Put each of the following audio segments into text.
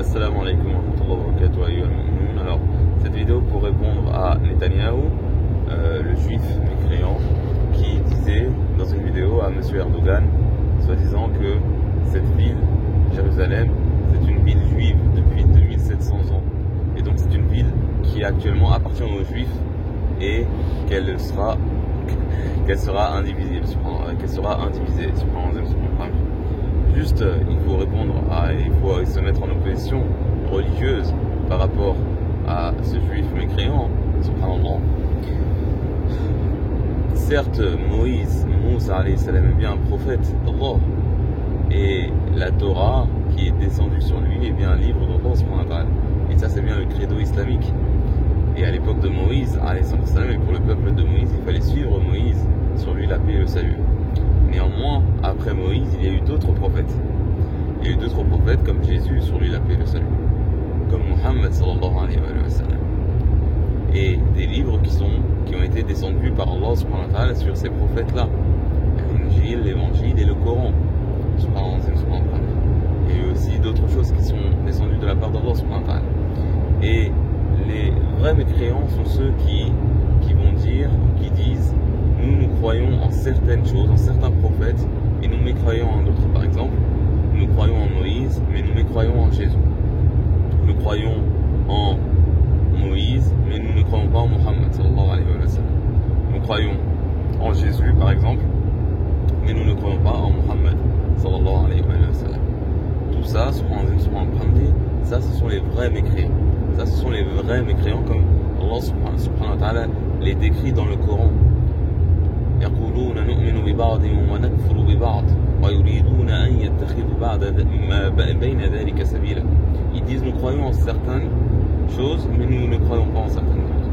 Assalamu alaikum wa rahmatullahi wa barakatuh ayyuha al-mu'minun. Alors, cette vidéo pour répondre à Netanyahou, le juif mécréant, qui disait dans une vidéo à M. Erdogan, soi-disant que cette ville, Jérusalem, c'est une ville juive depuis 2700 ans. Et donc c'est une ville qui actuellement appartient aux juifs et qu'elle sera indivisible, qu'elle sera indivisée. Juste, il faut répondre il faut se mettre en opposition religieuse par rapport à ce juif mécréant, subhanallah. Certes, Moussa alayhi salam est bien un prophète d'Allah, et la Torah qui est descendue sur lui est bien un livre d'Allah subhanahu wa ta'ala. Et ça, c'est bien le credo islamique. Et à l'époque de Moïse alayhi salam, et pour le peuple de Moïse, il fallait suivre Moïse, sur lui la paix et le salut. Néanmoins, après Moïse, il y a eu d'autres prophètes. Il y a eu d'autres prophètes comme Jésus, sur lui la paix et le salut, comme Muhammad sallallahu alayhi wa sallam. Et des livres qui ont été descendus par Allah subhanahu wa ta'ala sur ces prophètes-là. L'Injil, l'Évangile et le Coran. Et aussi d'autres choses qui sont descendues de la part d'Allah subhanahu wa ta'ala. Et les vrais mécréants sont ceux qui vont dire, qui disent: nous croyons en certaines choses, en certains prophètes, et nous mécroyons en d'autres. Par exemple, nous croyons en Moïse, mais nous mécroyons en Jésus. Nous croyons en Moïse, mais nous ne croyons pas en Muhammad sallallahu alayhi wa sallam. Nous croyons en Jésus, par exemple, mais nous ne croyons pas en Muhammad sallallahu alayhi wa sallam. Tout ça, ça, ce sont les vrais mécréants. Ça, ce sont les vrais mécréants, comme Allah subhanahu wa ta'ala les décrit dans le Coran. يقولون نؤمن ببعض ونكفر ببعض ويريدون أن يتخذوا بين ذلك سبيلا. Ils disent: nous croyons en certaines choses, mais nous ne croyons pas en certaines autres.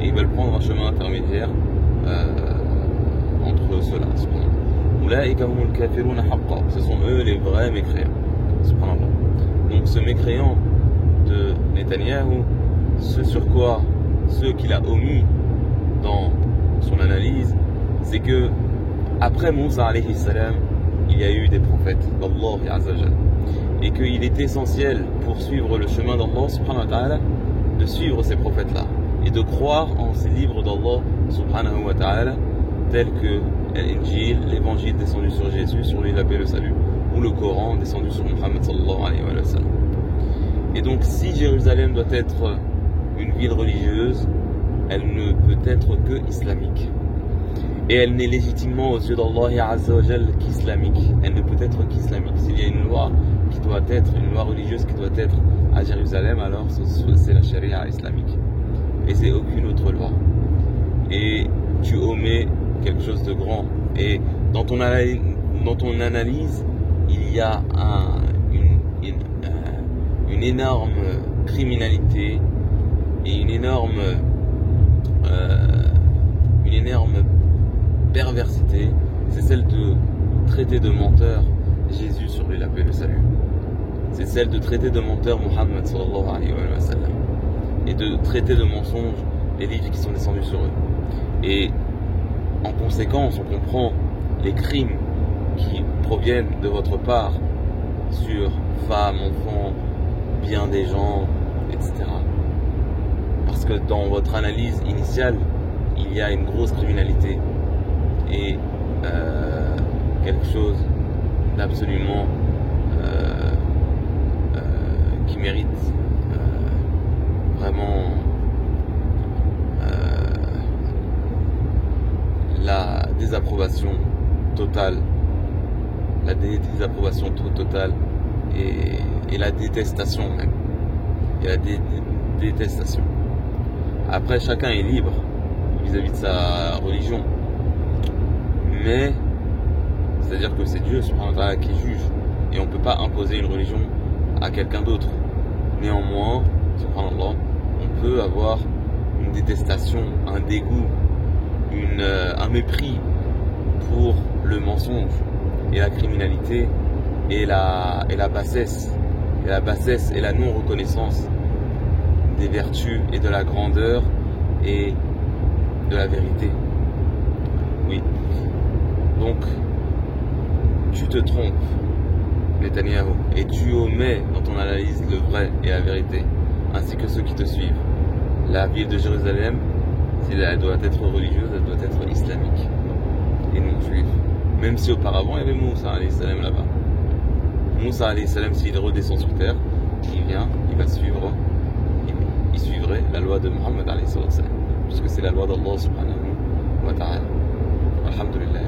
Et ils veulent prendre un chemin intermédiaire entre ceux-là. Ce sont eux les vrais mécréants. Donc ce mécréant de Netanyahou, ce qu'il a omis dans son analyse, c'est que après Moussa alayhi salam, il y a eu des prophètes d'Allah azza wa jalla, et qu'il est essentiel pour suivre le chemin d'Allah subhanahu wa ta'ala de suivre ces prophètes-là et de croire en ces livres d'Allah subhanahu wa ta'ala tels que l'Injil, l'évangile descendu sur Jésus, sur lui la paix et le salut, ou le Coran descendu sur Muhammad sallallahu alayhi wa sallam. Et donc si Jérusalem doit être une ville religieuse, elle ne peut être que islamique. Et elle n'est légitimement aux yeux d'Allah azza wa jalla qu'islamique. Elle ne peut être qu'islamique. S'il y a une loi qui doit être, une loi religieuse qui doit être à Jérusalem, alors c'est la charia islamique. Et c'est aucune autre loi. Et tu omets quelque chose de grand. Et dans ton analyse, il y a une énorme criminalité et une énorme perversité. C'est celle de traiter de menteur Jésus, sur lui la paix et le salut. C'est celle de traiter de menteur Muhammad sallallahu alayhi wa sallam, et de traiter de mensonge les livres qui sont descendus sur eux. Et en conséquence, on comprend les crimes qui proviennent de votre part sur femmes, enfants, bien des gens, etc. Parce que dans votre analyse initiale, il y a une grosse criminalité et quelque chose d'absolument qui mérite vraiment la désapprobation totale, et la détestation même, et la détestation. Après, chacun est libre vis-à-vis de sa religion, mais c'est-à-dire que c'est Dieu subhanahu wa ta'ala qui juge, et on ne peut pas imposer une religion à quelqu'un d'autre. Néanmoins, subhanallah, on peut avoir une détestation, un dégoût, un mépris pour le mensonge et la criminalité et la bassesse, et la non-reconnaissance des vertus et de la grandeur et de la vérité. Oui. Donc, tu te trompes, Netanyahou, et tu omets dans ton analyse le vrai et la vérité, ainsi que ceux qui te suivent. La ville de Jérusalem, si elle doit être religieuse, elle doit être islamique et non juive. Même si auparavant il y avait Moussa alayhi salam là-bas. Moussa alayhi salam, s'il redescend sur terre, il va suivre, il suivrait la loi de Muhammad alayhi salam, puisque c'est la loi d'Allah subhanahu wa ta'ala. Alhamdulillah.